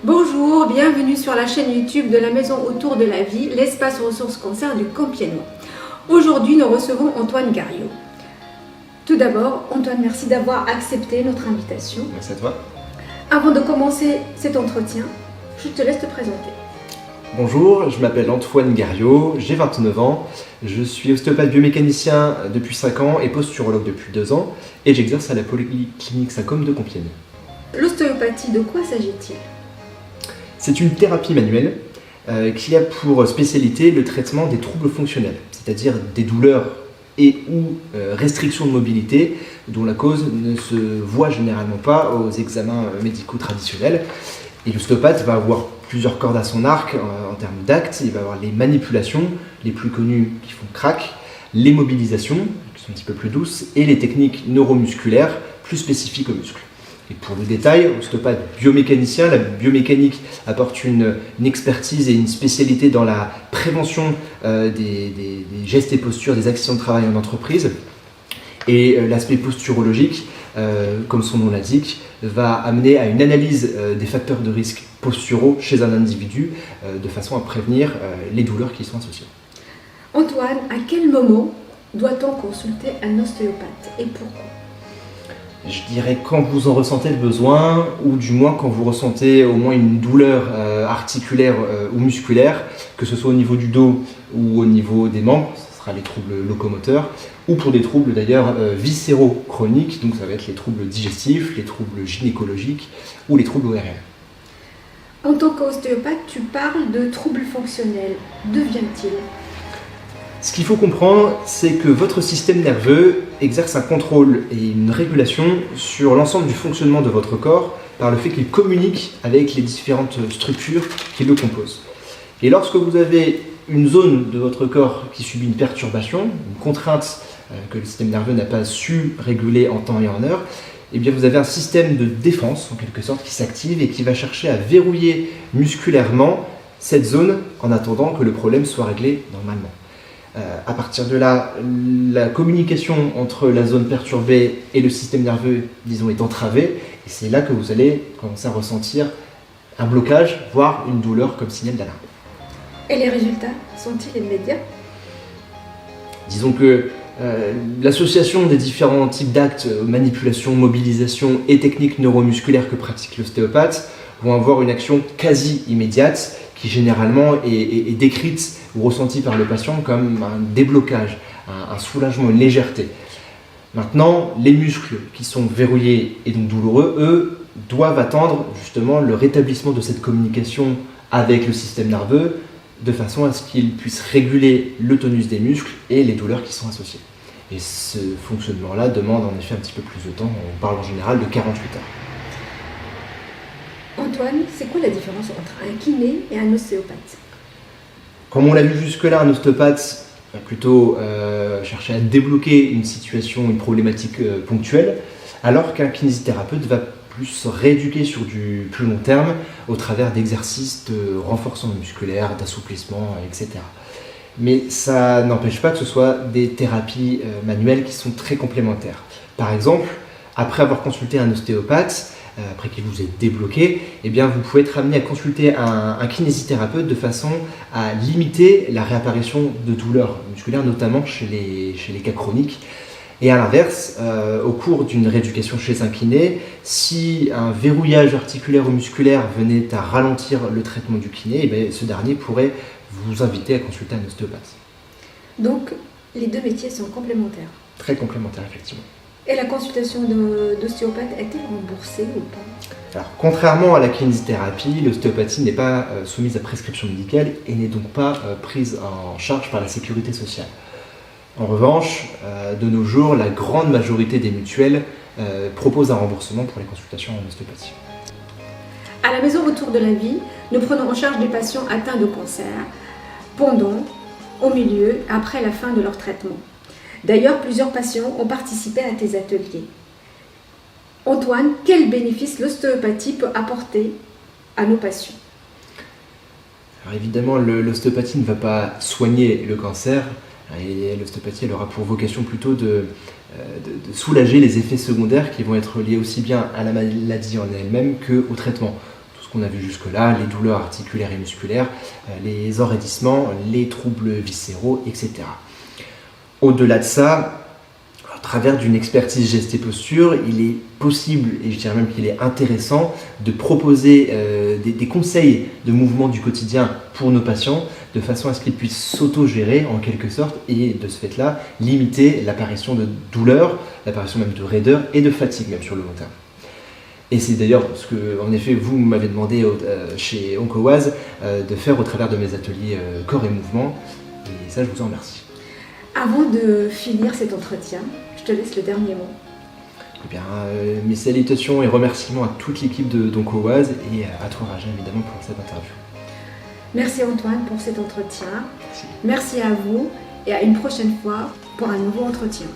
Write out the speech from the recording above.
Bonjour, bienvenue sur la chaîne YouTube de la Maison Autour de la Vie, l'espace ressources cancer du Compiègnois. Aujourd'hui, nous recevons Antoine Garriot. Tout d'abord, Antoine, merci d'avoir accepté notre invitation. Merci à toi. Avant de commencer cet entretien, je te laisse te présenter. Bonjour, je m'appelle Antoine Garriot, j'ai 29 ans, je suis ostéopathe biomécanicien depuis 5 ans et posturologue depuis 2 ans et j'exerce à la Polyclinique Saint-Côme de Compiègne. L'ostéopathie, de quoi s'agit-il ? C'est une thérapie manuelle qui a pour spécialité le traitement des troubles fonctionnels, c'est-à-dire des douleurs et ou restrictions de mobilité dont la cause ne se voit généralement pas aux examens médicaux traditionnels. Et l'ostéopathe va avoir plusieurs cordes à son arc en termes d'actes. Il va avoir les manipulations, les plus connues qui font crack, les mobilisations, qui sont un petit peu plus douces, et les techniques neuromusculaires, plus spécifiques aux muscles. Et pour le détail, ostéopathe biomécanicien, la biomécanique apporte une expertise et une spécialité dans la prévention des gestes et postures, des accidents de travail en entreprise. Et l'aspect posturologique, comme son nom l'indique, va amener à une analyse des facteurs de risque posturaux chez un individu de façon à prévenir les douleurs qui y sont associées. Antoine, à quel moment doit-on consulter un ostéopathe et pourquoi ? Je dirais quand vous en ressentez le besoin, ou du moins quand vous ressentez au moins une douleur articulaire ou musculaire, que ce soit au niveau du dos ou au niveau des membres, ce sera les troubles locomoteurs, ou pour des troubles d'ailleurs viscéraux chroniques, donc ça va être les troubles digestifs, les troubles gynécologiques ou les troubles ORL. En tant qu'ostéopathe, tu parles de troubles fonctionnels. D'où viennent-ils ? Ce qu'il faut comprendre, c'est que votre système nerveux exerce un contrôle et une régulation sur l'ensemble du fonctionnement de votre corps par le fait qu'il communique avec les différentes structures qui le composent. Et lorsque vous avez une zone de votre corps qui subit une perturbation, une contrainte que le système nerveux n'a pas su réguler en temps et en heure, eh bien vous avez un système de défense en quelque sorte qui s'active et qui va chercher à verrouiller musculairement cette zone en attendant que le problème soit réglé normalement. À partir de là, la communication entre la zone perturbée et le système nerveux, disons, est entravée, et c'est là que vous allez commencer à ressentir un blocage, voire une douleur comme signal d'alarme. Et les résultats sont-ils immédiats ? Disons que l'association des différents types d'actes, manipulation, mobilisation et techniques neuromusculaires que pratique l'ostéopathe vont avoir une action quasi immédiate qui généralement est décrite ou ressentie par le patient comme un déblocage, un soulagement, une légèreté. Maintenant, les muscles qui sont verrouillés et donc douloureux, eux, doivent attendre justement le rétablissement de cette communication avec le système nerveux de façon à ce qu'il puisse réguler le tonus des muscles et les douleurs qui sont associées. Et ce fonctionnement-là demande en effet un petit peu plus de temps, on parle en général de 48 heures. Antoine, c'est quoi la différence entre un kiné et un ostéopathe ? Comme on l'a vu jusque-là, un ostéopathe va plutôt chercher à débloquer une situation, une problématique ponctuelle, alors qu'un kinésithérapeute va plus se rééduquer sur du plus long terme au travers d'exercices de renforcement musculaire, d'assouplissement, etc. Mais ça n'empêche pas que ce soit des thérapies manuelles qui sont très complémentaires. Par exemple, après avoir consulté un ostéopathe, après qu'il vous ait débloqué, eh bien vous pouvez être amené à consulter un kinésithérapeute de façon à limiter la réapparition de douleurs musculaires, notamment chez les cas chroniques. Et à l'inverse, au cours d'une rééducation chez un kiné, si un verrouillage articulaire ou musculaire venait à ralentir le traitement du kiné, eh bien, ce dernier pourrait vous inviter à consulter un ostéopathe. Donc, les deux métiers sont complémentaires. Très complémentaires, effectivement. Et la consultation d'ostéopathe est-elle remboursée ou pas ? Alors, contrairement à la kinésithérapie, l'ostéopathie n'est pas soumise à prescription médicale et n'est donc pas prise en charge par la sécurité sociale. En revanche, de nos jours, la grande majorité des mutuelles proposent un remboursement pour les consultations en ostéopathie. À la Maison Autour de la Vie, nous prenons en charge des patients atteints de cancer pendant, au milieu, après la fin de leur traitement. D'ailleurs, plusieurs patients ont participé à tes ateliers. Antoine, quels bénéfices l'ostéopathie peut apporter à nos patients ? Alors évidemment, l'ostéopathie ne va pas soigner le cancer. Et l'ostéopathie, elle aura pour vocation plutôt de soulager les effets secondaires qui vont être liés aussi bien à la maladie en elle-même qu'au traitement. Tout ce qu'on a vu jusque-là, les douleurs articulaires et musculaires, les enraidissements, les troubles viscéraux, etc. Au-delà de ça, à travers d'une expertise geste et posture, il est possible, et je dirais même qu'il est intéressant, de proposer des conseils de mouvement du quotidien pour nos patients, de façon à ce qu'ils puissent s'auto-gérer en quelque sorte, et de ce fait-là, limiter l'apparition de douleurs, l'apparition même de raideur et de fatigue même sur le long terme. Et c'est d'ailleurs ce que, en effet, vous m'avez demandé chez OncoWaz de faire au travers de mes ateliers corps et mouvement, et ça je vous en remercie. Avant de finir cet entretien, je te laisse le dernier mot. Eh bien, mes salutations et remerciements à toute l'équipe d'OncoWaz et à toi Raja évidemment pour cette interview. Merci Antoine pour cet entretien. Merci à vous et à une prochaine fois pour un nouveau entretien.